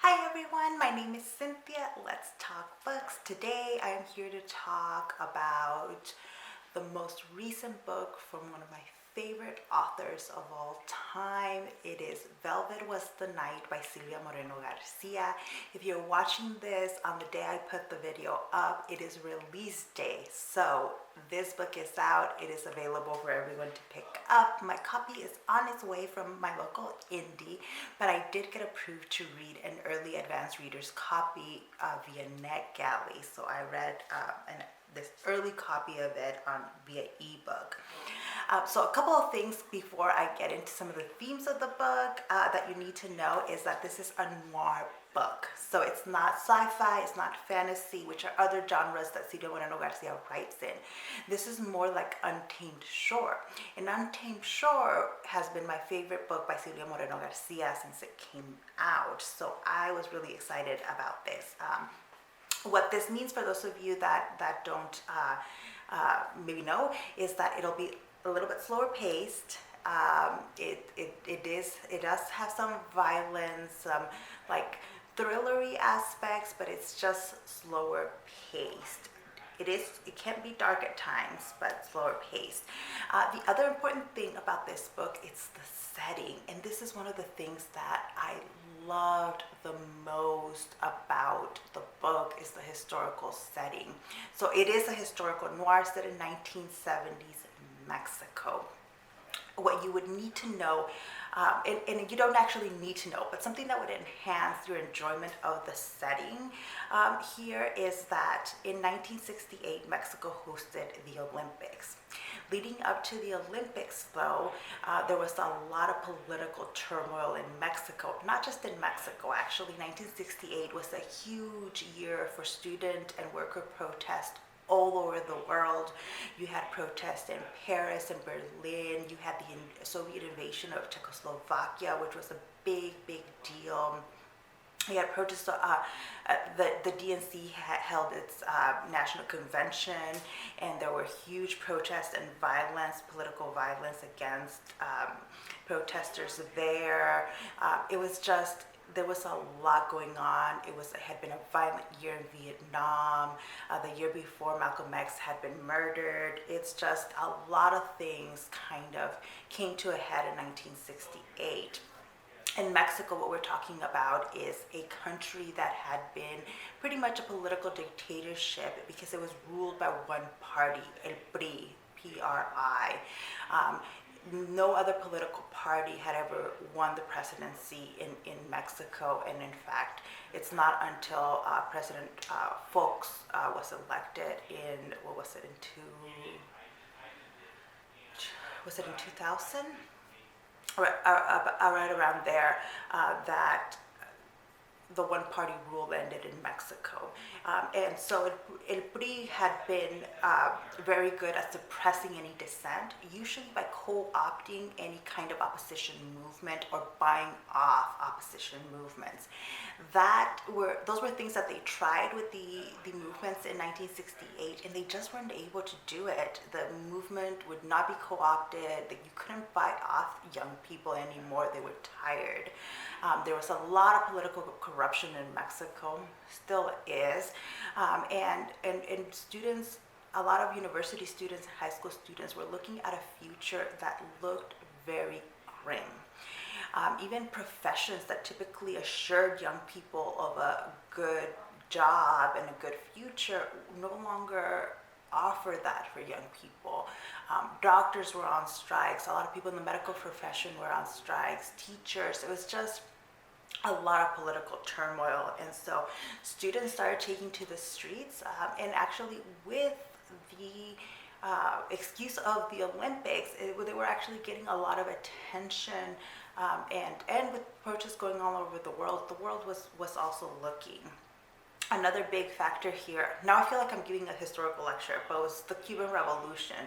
Hi everyone, my name is Cynthia. Let's talk books. Today I am here to talk about the most recent book from one of my favorite authors of all time. It is Velvet Was the Night by Silvia Moreno-Garcia. If you're watching this on the day I put the video up, it is release day. So this book is out. It is available for everyone to pick up. My copy is on its way from my local indie, but I did get approved to read an early advanced reader's copy via NetGalley. So I read this early copy of it via ebook. So a couple of things before I get into some of the themes of the book that you need to know is that this is a noir book. So it's not sci-fi, it's not fantasy, which are other genres that Silvia Moreno-Garcia writes in. This is more like Untamed Shore. And Untamed Shore has been my favorite book by Silvia Moreno-Garcia since it came out. So I was really excited about this. What this means for those of you that don't maybe know is that it'll be a little bit slower paced. It does have some violence, some like thrillery aspects, but it's just slower paced. It can be dark at times, but slower paced. The other important thing about this book, it's the setting, and this is one of the things that I loved the most about the book is the historical setting. So it is a historical noir set in 1970s Mexico. What you would need to know, and you don't actually need to know, but something that would enhance your enjoyment of the setting here is that in 1968, Mexico hosted the Olympics. Leading up to the Olympics, though, there was a lot of political turmoil in Mexico. Not just in Mexico, actually. 1968 was a huge year for student and worker protest all over the world. You had protests in Paris and Berlin. You had the Soviet invasion of Czechoslovakia, which was a big deal. You had protests. The DNC held its national convention, and there were huge protests and violence, political violence against protesters there. There was a lot going on. It had been a violent year in Vietnam. The year before, Malcolm X had been murdered. It's just a lot of things kind of came to a head in 1968. In Mexico, what we're talking about is a country that had been pretty much a political dictatorship because it was ruled by one party, El PRI, P-R-I. No other political party had ever won the presidency in Mexico, and in fact, it's not until President Fox was elected in, what was it, in 2000? Right around there, that the one-party rule ended in Mexico. And so El PRI had been very good at suppressing any dissent, usually by co-opting any kind of opposition movement or buying off opposition movements. Those were things that they tried with the movements in 1968, and they just weren't able to do it. The movement would not be co-opted, that you couldn't buy off young people anymore, they were tired. There was a lot of political corruption in Mexico, still is, and students, a lot of university students and high school students were looking at a future that looked very grim. Even professions that typically assured young people of a good job and a good future no longer offer that for young people. Doctors were on strikes. A lot of people in the medical profession were on strikes. Teachers. It was just a lot of political turmoil, and so students started taking to the streets, and actually with the excuse of the Olympics, they were actually getting a lot of attention, and with protests going all over the world was also looking. Another big factor here, now I feel like I'm giving a historical lecture, but it was the Cuban Revolution.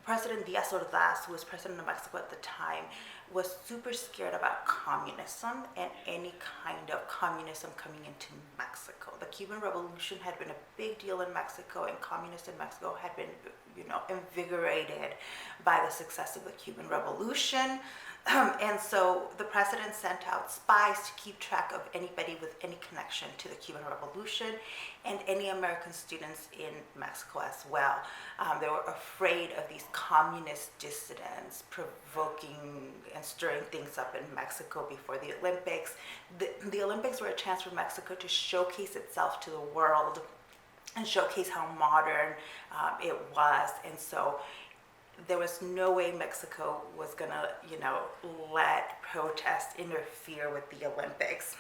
President Díaz Ordaz, who was president of Mexico at the time, was super scared about communism and any kind of communism coming into Mexico. The Cuban Revolution had been a big deal in Mexico, and communists in Mexico had been, invigorated by the success of the Cuban Revolution. And so the president sent out spies to keep track of anybody with any connection to the Cuban Revolution and any American students in Mexico as well. They were afraid of these communist dissidents provoking and stirring things up in Mexico before the Olympics. The Olympics were a chance for Mexico to showcase itself to the world and showcase how modern it was. And so there was no way Mexico was gonna, let protests interfere with the Olympics.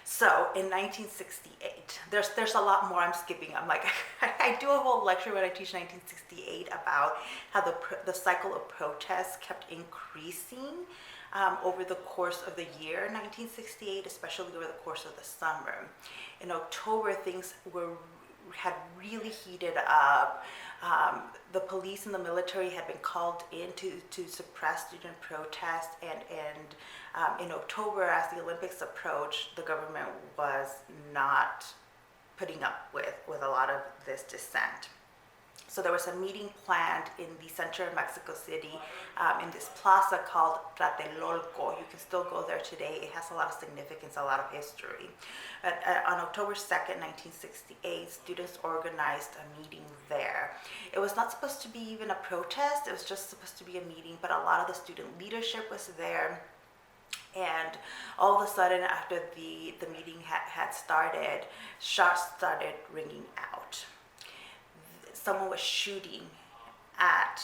So in 1968, there's a lot more I'm skipping. I'm like, I do a whole lecture when I teach 1968 about how the cycle of protests kept increasing over the course of the year 1968, especially over the course of the summer. In October, things had really heated up. The police and the military had been called in to suppress student protests, and in October, as the Olympics approached, the government was not putting up with a lot of this dissent. So there was a meeting planned in the center of Mexico City, in this plaza called Tlatelolco. You can still go there today. It has a lot of significance, a lot of history. On October 2nd, 1968, students organized a meeting there. It was not supposed to be even a protest. It was just supposed to be a meeting, but a lot of the student leadership was there. And all of a sudden, after the meeting had started, shots started ringing out. Someone was shooting at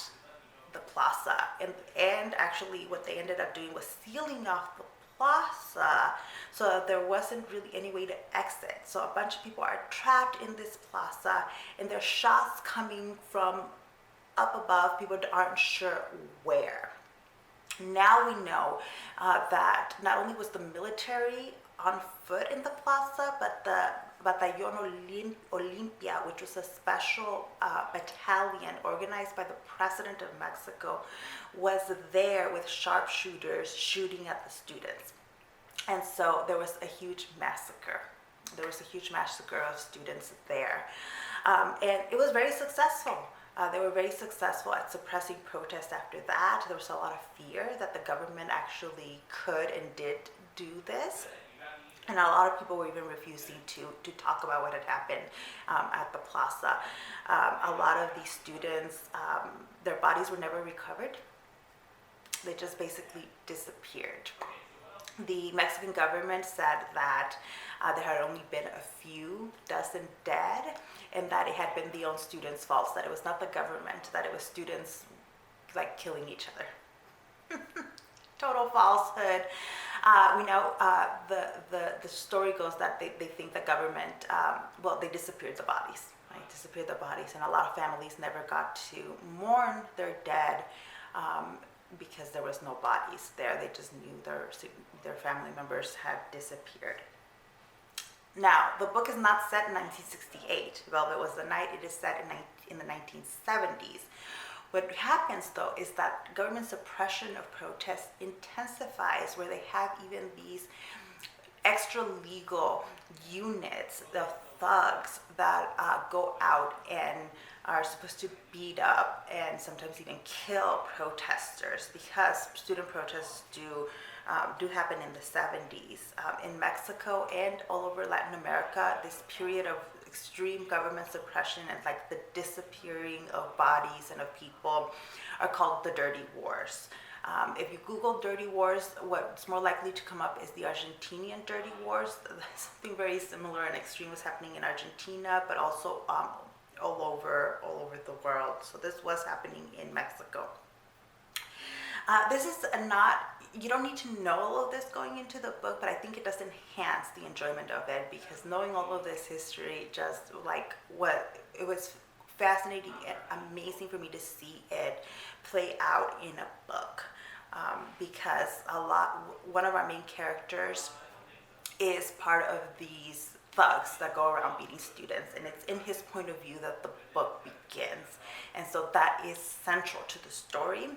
the plaza, and actually what they ended up doing was sealing off the plaza so that there wasn't really any way to exit. So a bunch of people are trapped in this plaza, and there's shots coming from up above. People aren't sure where. Now we know that not only was the military on foot in the plaza, but the Batallón Olimpia, which was a special battalion organized by the president of Mexico, was there with sharpshooters shooting at the students. And so there was a huge massacre. There was a huge massacre of students there. And it was very successful. They were very successful at suppressing protests after that. There was a lot of fear that the government actually could and did do this. And a lot of people were even refusing to talk about what had happened at the plaza. A lot of these students, their bodies were never recovered. They just basically disappeared. The Mexican government said that there had only been a few dozen dead, and that it had been the own students' faults, that it was not the government, that it was students like killing each other. Total falsehood. We know the story goes that they think the government, they disappeared the bodies, right? Disappeared the bodies, and a lot of families never got to mourn their dead because there was no bodies there. They just knew their family members had disappeared. Now, the book is not set in 1968. Velvet Was the Night. It is set in the 1970s. What happens, though, is that government suppression of protests intensifies, where they have even these extra legal units, the thugs that go out and are supposed to beat up and sometimes even kill protesters, because student protests do happen in the 70s. In Mexico and all over Latin America, this period of extreme government suppression and like the disappearing of bodies and of people are called the Dirty Wars. If you Google Dirty Wars, what's more likely to come up is the Argentinian Dirty Wars. Something very similar and extreme was happening in Argentina, but also all over the world. So this was happening in Mexico. This is you don't need to know all of this going into the book, but I think it does enhance the enjoyment of it, because knowing all of this history, it was fascinating and amazing for me to see it play out in a book, because one of our main characters is part of these thugs that go around beating students, and it's in his point of view that the book begins, and so that is central to the story.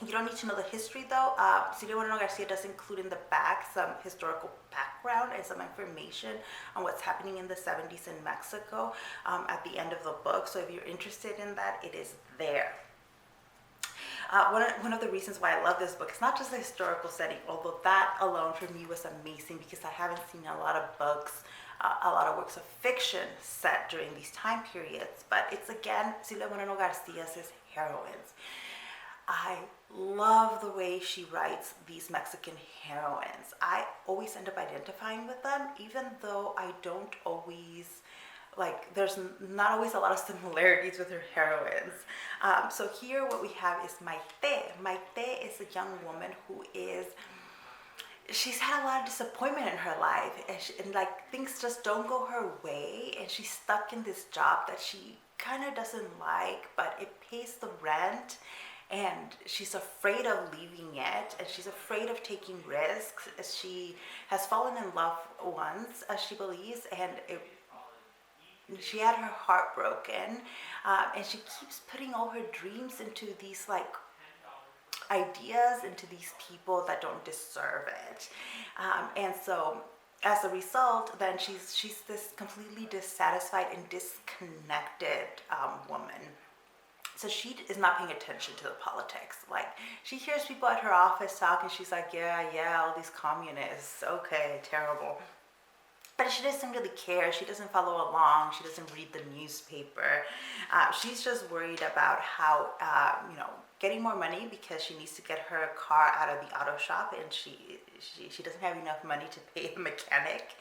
You don't need to know the history, though. Silvia Moreno-Garcia does include in the back some historical background and some information on what's happening in the 70s in Mexico at the end of the book. So if you're interested in that, it is there. One of the reasons why I love this book is not just the historical setting, although that alone for me was amazing because I haven't seen a lot of books, a lot of works of fiction set during these time periods, but it's again Silvia Moreno-Garcia's heroines. I love the way she writes these Mexican heroines. I always end up identifying with them, even though I don't always, like, there's not always a lot of similarities with her heroines. So here what we have is Maite. Maite is a young woman who is, she's had a lot of disappointment in her life, and like things just don't go her way, and she's stuck in this job that she kind of doesn't like, but it pays the rent, and she's afraid of leaving it, and she's afraid of taking risks, as she has fallen in love once, as she believes, and she had her heart broken, and she keeps putting all her dreams into these like ideas, into these people that don't deserve it, and so as a result, then she's this completely dissatisfied and disconnected woman. So she is not paying attention to the politics. Like, she hears people at her office talking, she's like, yeah, all these communists, okay, terrible. But she doesn't really care. She doesn't follow along. She doesn't read the newspaper. She's just worried about how, getting more money because she needs to get her car out of the auto shop, and she doesn't have enough money to pay the mechanic.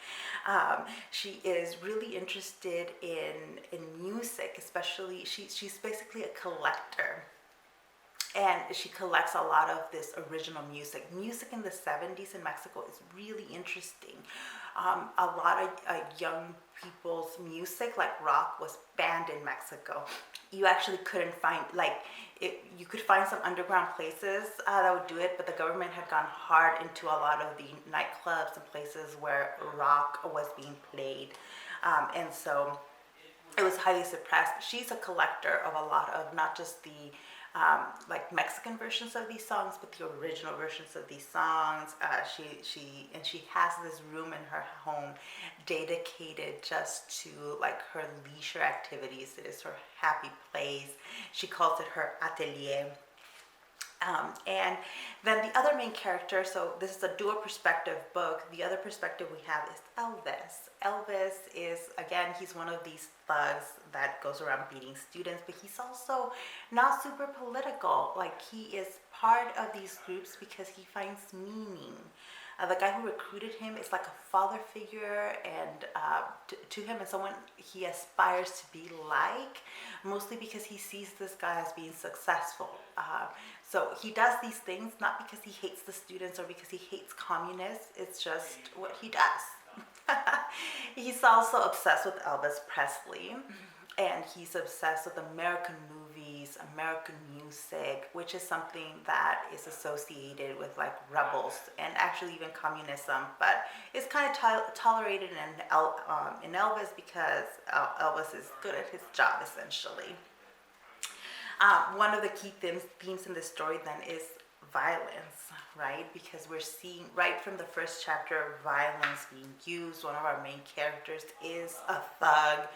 She is really interested in music, especially she's basically a collector. And she collects a lot of this original music. Music in the 70s in Mexico is really interesting. A lot of young people's music, like rock, was banned in Mexico. You actually couldn't find, you could find some underground places that would do it, but the government had gone hard into a lot of the nightclubs and places where rock was being played. And so it was highly suppressed. She's a collector of a lot of not just the Mexican versions of these songs, but the original versions of these songs. She has this room in her home dedicated just to like her leisure activities. It is her happy place. She calls it her atelier. And then the other main character, so this is a dual perspective book. The other perspective we have is Elvis. Elvis is, again, he's one of these thugs that goes around beating students, but he's also not super political. Like, he is part of these groups because he finds meaning. The guy who recruited him is like a father figure, and to him, and someone he aspires to be like, mostly because he sees this guy as being successful. So he does these things not because he hates the students or because he hates communists. It's just what he does. He's also obsessed with Elvis Presley, and he's obsessed with American movies, American music, which is something that is associated with like rebels and actually even communism, but it's kind of tolerated in Elvis because Elvis is good at his job, essentially. One of the key themes in this story then is violence, right? Because we're seeing right from the first chapter violence being used. One of our main characters is a thug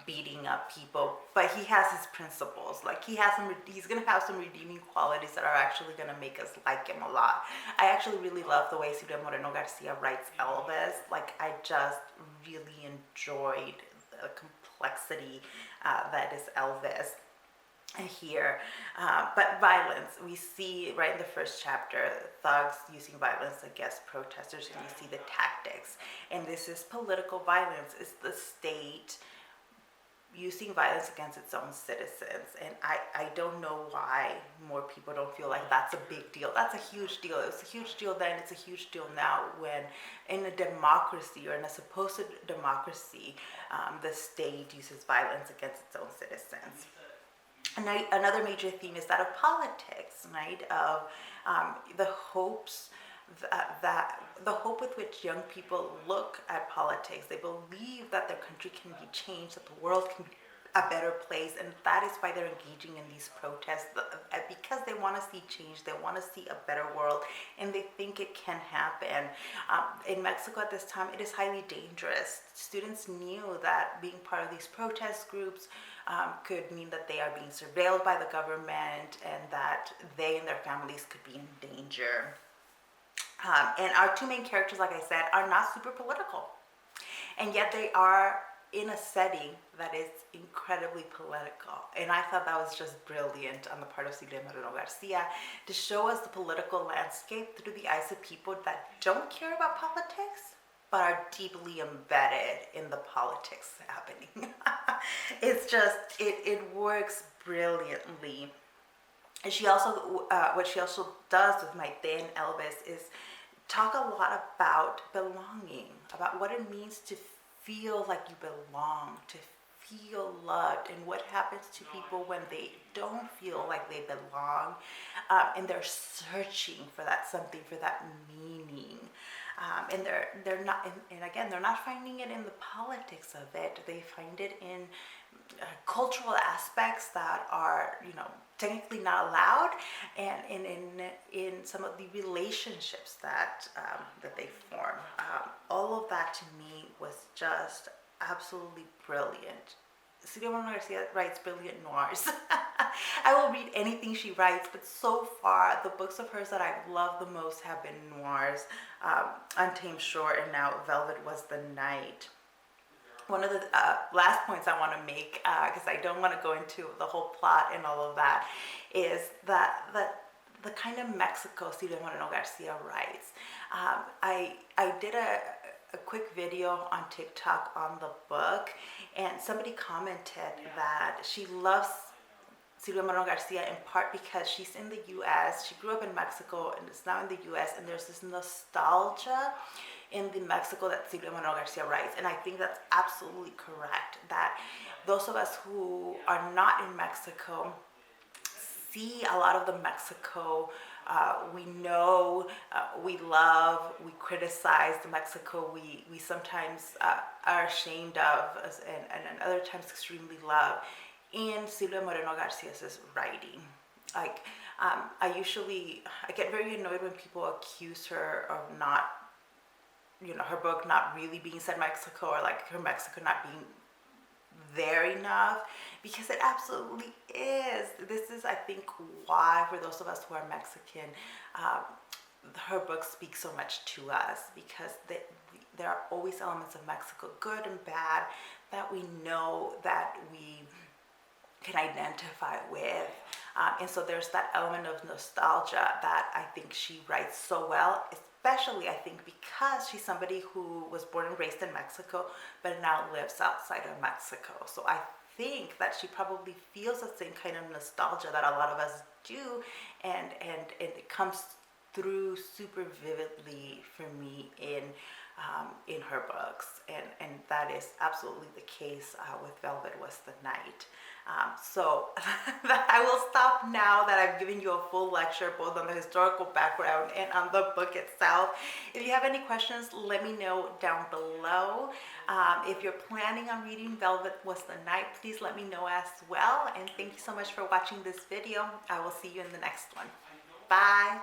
beating up people, but he has his principles. Like, he's gonna have some redeeming qualities that are actually gonna make us like him a lot. I actually really love the way Silvia Moreno-Garcia writes Elvis. Like, I just really enjoyed the complexity that is Elvis here. But violence, we see right in the first chapter, thugs using violence against protesters, and you see the tactics. And this is political violence. It's the state using violence against its own citizens. And I don't know why more people don't feel like that's a big deal. That's a huge deal. It was a huge deal then, it's a huge deal now, when in a democracy, or in a supposed democracy, the state uses violence against its own citizens. And another major theme is that of politics, right? Of the hopes the hope with which young people look at politics. They believe that their country can be changed, that the world can be a better place, and that is why they're engaging in these protests, because they want to see change, they want to see a better world, and they think it can happen. In Mexico at this time, it is highly dangerous. Students knew that being part of these protest groups could mean that they are being surveilled by the government, and that they and their families could be in danger. And our two main characters, like I said, are not super political, and yet they are in a setting that is incredibly political. And I thought that was just brilliant on the part of Silvia Moreno-Garcia to show us the political landscape through the eyes of people that don't care about politics, but are deeply embedded in the politics happening. It's just, it works brilliantly. And she also, what she also does with Maite and Elvis is talk a lot about belonging, about what it means to feel like you belong, to feel loved, and what happens to people when they don't feel like they belong, and they're searching for that something, for that meaning, and they're not, and again, they're not finding it in the politics of it. They find it in cultural aspects that are, technically not allowed, and in some of the relationships that that they form. All of that to me was just absolutely brilliant. Silvia Moreno-Garcia writes brilliant noirs. I will read anything she writes, but so far the books of hers that I've loved the most have been noirs. Untamed Shore, and now Velvet Was the Night. One of the last points I want to make, because I don't want to go into the whole plot and all of that, is that the kind of Mexico Silvia Moreno-Garcia writes. I did a quick video on TikTok on the book, and somebody commented that she loves Silvia Moreno-Garcia in part because she's in the U.S. She grew up in Mexico and is now in the U.S., and there's this nostalgia in the Mexico that Silvia Moreno-Garcia writes. And I think that's absolutely correct, that those of us who are not in Mexico see a lot of the Mexico we know, we love, we criticize, the Mexico we sometimes are ashamed of, and other times extremely love in Silvia Moreno-Garcia's writing. Like, I get very annoyed when people accuse her of not, her book not really being set in Mexico, or like her Mexico not being there enough, because it absolutely is. This is, I think, why, for those of us who are Mexican, her books speak so much to us, because there are always elements of Mexico, good and bad, that we know, that we can identify with. And so there's that element of nostalgia that I think she writes so well, especially, I think, because she's somebody who was born and raised in Mexico, but now lives outside of Mexico. So I think that she probably feels the same kind of nostalgia that a lot of us do, and it comes through super vividly for me in her books, and that is absolutely the case with Velvet Was the Night. So I will stop now that I've given you a full lecture both on the historical background and on the book itself. If you have any questions, let me know down below. If you're planning on reading Velvet Was the Night, please let me know as well. And thank you so much for watching this video. I will see you in the next one. Bye.